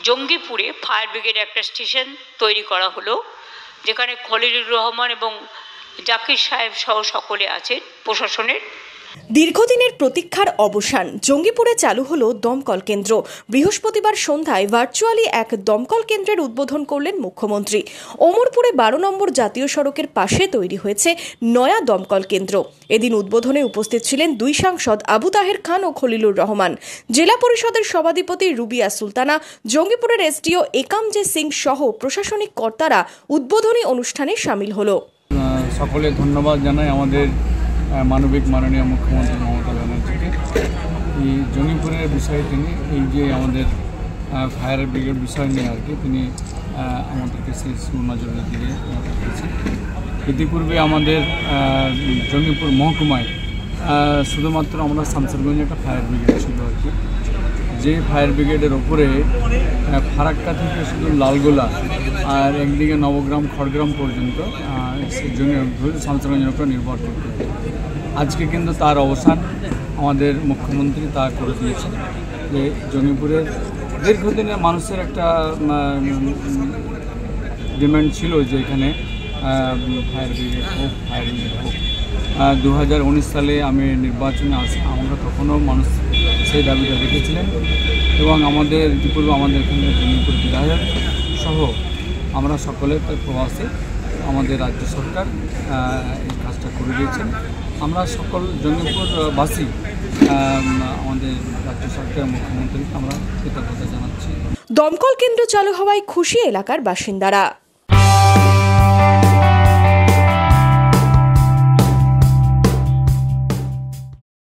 জঙ্গিপুরে fire brigade একটা station তৈরি করা হলো, যেখানে খলিলুর রহমান এবং জাকির সাহেব সহ সকলে আছেন প্রশাসনের। দীর্ঘদিনের প্রতীক্ষার অবসান, জঙ্গিপুরে চালু হলো দমকল কেন্দ্র। বৃহস্পতিবার সন্ধ্যায় ভার্চুয়ালি এক দমকল কেন্দ্রের উদ্বোধন করলেন মুখ্যমন্ত্রী। ওমরপুরে 12 নম্বর জাতীয় সড়কের পাশে তৈরি হয়েছে নয়া দমকল কেন্দ্র। এদিন উদ্বোধনে উপস্থিত ছিলেন দুই সাংসদ আবু তাহের খান ও খলিলুর রহমান, জেলা পরিষদের সভাধিপতি রুবিয়া সুলতানা, জঙ্গিপুরের এসডিও একামজে সিং সহ প্রশাসনিক কর্তারা উদ্বোধনী অনুষ্ঠানে সামিল হলো। সকলে ধন্যবাদ জানাই আমাদের মাননীয় মুখ্যমন্ত্রী মমতা ব্যানার্জিকে। এই জঙ্গিপুরের বিষয়ে তিনি এই যে আমাদের ফায়ার ব্রিগেড বিষয় নিয়ে আর কি তিনি আমাদেরকে সেই সুনজরের দিকে দিয়েছেন। ইতিপূর্বে আমাদের জঙ্গিপুর মহকুমায় শুধুমাত্র আমরা শামসেরগঞ্জে একটা ফায়ার ব্রিগেড ছিল আর কি, যে ফায়ার ব্রিগেডের ওপরে ফারাক্কা থেকে শুধু লালগোলা আর একদিকে নবগ্রাম খড়গ্রাম পর্যন্ত শামসেরগঞ্জের উপর নির্ভর করতে। আজকে কিন্তু তার অবসান আমাদের মুখ্যমন্ত্রী তা করে দিয়েছেন যে জঙ্গিপুরের দীর্ঘদিনের মানুষের একটা ডিমান্ড ছিল যে এখানে ফায়ার ব্রিগেড হোক। 2019 সালে আমি নির্বাচনে আসি, আমরা তখনও মানুষ সেই দাবিটা রেখেছিলেন এবং আমাদের ইতিপূর্বে আমাদের এখানে জঙ্গিপুর বিধায়ক সহ আমরা সকলে প্রবাসী, আমাদের রাজ্য সরকার এই কাজটা করে দিয়েছেন। আমরা সকল জঙ্গিপুরবাসী আমাদের রাজ্য সরকার মুখ্যমন্ত্রীকে আমরা কৃতজ্ঞতা জানাচ্ছি। দমকল কেন্দ্র চালু হওয়ায় খুশি এলাকার বাসিন্দারা।